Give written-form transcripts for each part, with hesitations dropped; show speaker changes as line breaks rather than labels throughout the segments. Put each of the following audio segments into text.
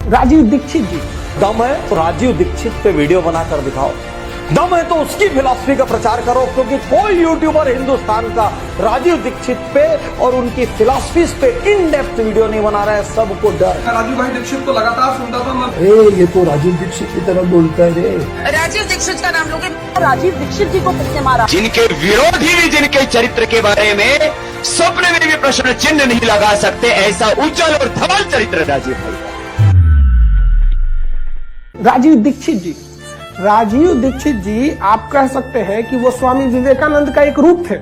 राजीव दीक्षित जी,
दम है तो राजीव दीक्षित पे वीडियो बनाकर दिखाओ, दम है तो उसकी फिलॉसफी का प्रचार करो, क्योंकि कोई यूट्यूबर हिंदुस्तान का राजीव दीक्षित पे और उनकी फिलॉसफीज पे इन डेप्थ वीडियो नहीं बना रहा है। सबको डर है।
राजीव भाई दीक्षित को लगातार सुनता था मैं।
ये तो राजीव दीक्षित की तरह बोलता है रे।
राजीव दीक्षित का नाम लोगे, राजीव दीक्षित जी को किसने मारा?
जिनके विरोधी भी जिनके चरित्र के बारे में स्वप्न में भी प्रश्न चिन्ह नहीं लगा सकते, ऐसा उज्जवल और धवल चरित्र राजीव भाई।
राजीव दीक्षित जी, राजीव दीक्षित जी आप कह सकते हैं कि वो स्वामी विवेकानंद का एक रूप थे।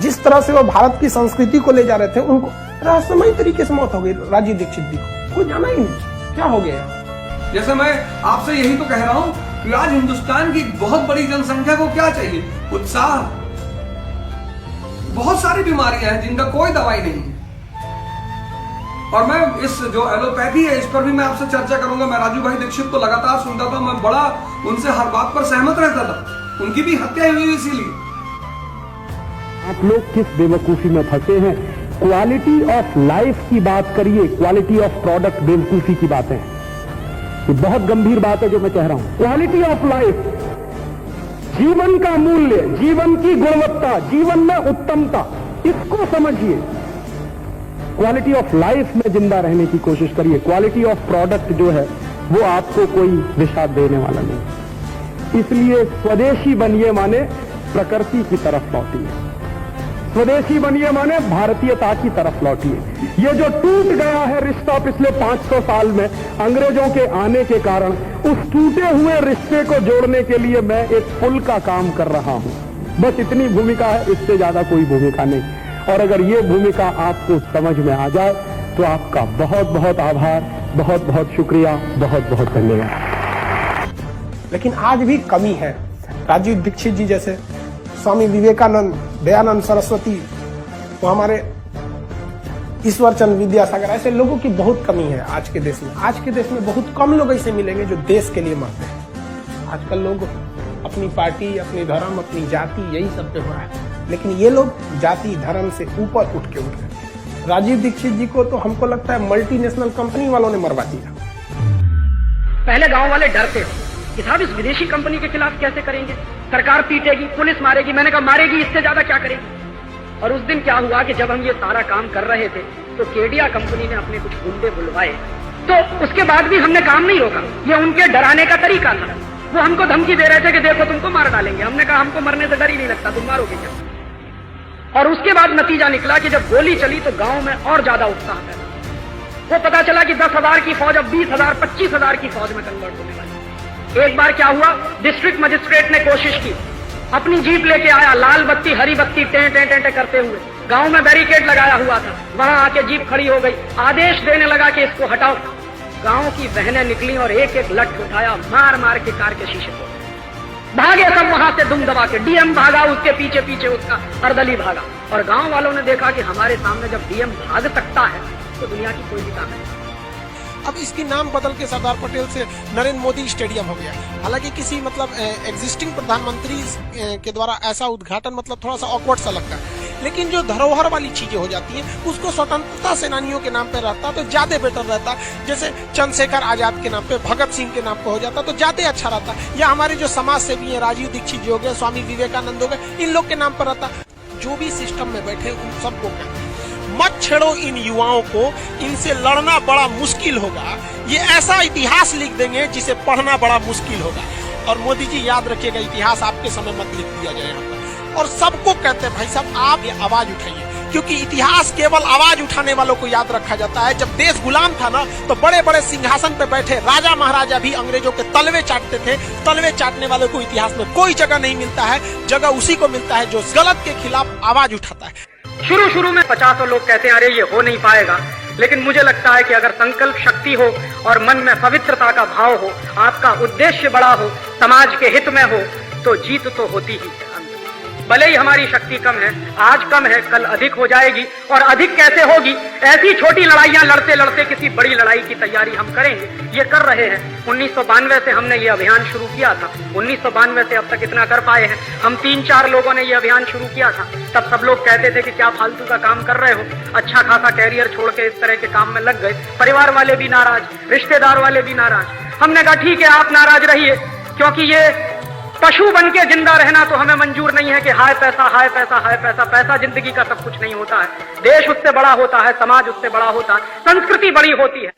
जिस तरह से वो भारत की संस्कृति को ले जा रहे थे, उनको रहस्यमय तरीके से मौत हो गई राजीव दीक्षित जी को, कोई जाना ही नहीं क्या हो गया।
जैसे मैं आपसे यही तो कह रहा हूँ कि आज हिंदुस्तान की बहुत बड़ी जनसंख्या को क्या चाहिए? उत्साह। बहुत सारी बीमारियां हैं जिनका कोई दवाई नहीं है, और मैं इस जो एलोपैथी है इस पर भी मैं आपसे चर्चा करूंगा। मैं राजीव भाई दीक्षित को लगातार सुनता था, मैं बड़ा उनसे हर बात पर सहमत रहता था। उनकी भी हत्या हुई इसीलिए।
आप लोग किस बेवकूफी में फंसे हैं? क्वालिटी ऑफ लाइफ की बात करिए, क्वालिटी ऑफ प्रोडक्ट बेवकूफी की बातें हैं। ये बहुत गंभीर बात है जो मैं कह रहा हूं। क्वालिटी ऑफ लाइफ, जीवन का मूल्य, जीवन की गुणवत्ता, जीवन में उत्तमता, इसको समझिए। क्वालिटी ऑफ लाइफ में जिंदा रहने की कोशिश करिए। क्वालिटी ऑफ प्रोडक्ट जो है वो आपको कोई दिशा देने वाला नहीं। इसलिए स्वदेशी बनिए माने प्रकृति की तरफ लौटिए, स्वदेशी बनिए माने भारतीयता की तरफ लौटिए। ये जो टूट गया है रिश्ता पिछले 500 साल में अंग्रेजों के आने के कारण, उस टूटे हुए रिश्ते को जोड़ने के लिए मैं एक पुल का काम कर रहा हूं। बस इतनी भूमिका है, इससे ज्यादा कोई भूमिका नहीं। और अगर ये भूमिका आपको समझ में आ जाए तो आपका बहुत बहुत आभार, बहुत बहुत शुक्रिया, बहुत बहुत धन्यवाद।
लेकिन आज भी कमी है। राजीव दीक्षित जी जैसे, स्वामी विवेकानंद, दयानंद सरस्वती, तो हमारे ईश्वर चंद्र विद्यासागर, ऐसे लोगों की बहुत कमी है आज के देश में। आज के देश में बहुत कम लोग ऐसे मिलेंगे जो देश के लिए मरते हैं। आजकल लोग अपनी पार्टी, अपनी धर्म, अपनी जाति, यही सब पे हो रहा है। लेकिन ये लोग जाति धर्म से ऊपर उठ गए। राजीव दीक्षित जी को तो हमको लगता है मल्टीनेशनल कंपनी वालों ने मरवा दिया।
पहले गांव वाले डरते थे कि साहब इस विदेशी कंपनी के खिलाफ कैसे करेंगे, सरकार पीटेगी, पुलिस मारेगी। मैंने कहा मारेगी, इससे ज्यादा क्या करेगी। और उस दिन क्या हुआ कि जब हम ये सारा काम कर रहे थे तो केडिया कंपनी ने अपने कुछ गुंडे बुलवाए, तो उसके बाद भी हमने काम नहीं रोका। ये उनके डराने का तरीका था। वो हमको धमकी दे रहे थे कि देखो तुमको मार डालेंगे। हमने कहा हमको मरने से डर ही नहीं लगता, तुम मारोगे क्या। और उसके बाद नतीजा निकला कि जब गोली चली तो गांव में और ज्यादा उत्साह फैला। वो पता चला कि 10,000 की फौज अब 20,000, 25,000 की फौज में कन्वर्ट होने वाली। एक बार क्या हुआ, डिस्ट्रिक्ट मजिस्ट्रेट ने कोशिश की, अपनी जीप लेके आया, लाल बत्ती हरी बत्ती टें टें टें करते हुए। गांव में बैरिकेड लगाया हुआ था, वहां आके जीप खड़ी हो गई, आदेश देने लगा कि इसको हटाओ। गांव की बहनें निकली और एक एक लठ उठाया, मार मार के कार के शीशे तोड़ भागे सब वहां से दुम दबा के। डीएम भागा, उसके पीछे पीछे उसका अर्दली भागा। और गांव वालों ने देखा कि हमारे सामने जब डीएम भाग सकता है तो दुनिया की कोई भी ताकत नहीं।
अब इसकी नाम बदल के सरदार पटेल से नरेंद्र मोदी स्टेडियम हो गया। हालांकि किसी मतलब एग्जिस्टिंग प्रधानमंत्री के द्वारा ऐसा उद्घाटन मतलब थोड़ा सा ऑकवर्ड सा लगता है। लेकिन जो धरोहर वाली चीजें हो जाती हैं उसको स्वतंत्रता सेनानियों के नाम पे रहता तो ज्यादा बेटर रहता। जैसे चंद्रशेखर आजाद के नाम पे, भगत सिंह के नाम पे हो जाता तो ज्यादा अच्छा रहता। या हमारे जो समाज सेवी है, राजीव दीक्षित जी हो गए, स्वामी विवेकानंद हो गए, इन लोग के नाम पर रहता। जो भी सिस्टम में बैठे उन सबको मत छेड़ो इन युवाओं को, इनसे लड़ना बड़ा मुश्किल होगा। ये ऐसा इतिहास लिख देंगे जिसे पढ़ना बड़ा मुश्किल होगा। और मोदी जी याद रखिएगा, इतिहास आपके समय मत लिख दिया जाए यहाँ पर। और सबको कहते हैं भाई साहब आप ये आवाज उठाइए, क्योंकि इतिहास केवल आवाज उठाने वालों को याद रखा जाता है। जब देश गुलाम था ना, तो बड़े बड़े सिंहासन पे बैठे राजा महाराजा भी अंग्रेजों के तलवे चाटते थे। तलवे चाटने वालों को इतिहास में कोई जगह नहीं मिलता है। जगह उसी को मिलता है जो गलत के खिलाफ आवाज उठाता है।
शुरू में 50 लोग कहते हैं अरे ये हो नहीं पाएगा, लेकिन मुझे लगता है कि अगर संकल्प शक्ति हो और मन में पवित्रता का भाव हो, आपका उद्देश्य बड़ा हो, समाज के हित में हो, तो जीत तो होती ही है। भले ही हमारी शक्ति कम है, आज कम है, कल अधिक हो जाएगी। और अधिक कैसे होगी? ऐसी छोटी लड़ाइयां लड़ते लड़ते किसी बड़ी लड़ाई की तैयारी हम करेंगे, ये कर रहे हैं। 1992 से हमने ये अभियान शुरू किया था, 1992 से अब तक इतना कर पाए हैं। हम 3-4 लोगों ने ये अभियान शुरू किया था, तब सब लोग कहते थे कि क्या फालतू का काम कर रहे हो, अच्छा खासा कैरियर छोड़ के इस तरह के काम में लग गए। परिवार वाले भी नाराज, रिश्तेदार वाले भी नाराज। हमने कहा ठीक है, आप नाराज रहिए, क्योंकि ये पशु बन के जिंदा रहना तो हमें मंजूर नहीं है कि हाय पैसा, हाय पैसा, हाय पैसा। पैसा जिंदगी का सब कुछ नहीं होता है, देश उससे बड़ा होता है, समाज उससे बड़ा होता है, संस्कृति बड़ी होती है।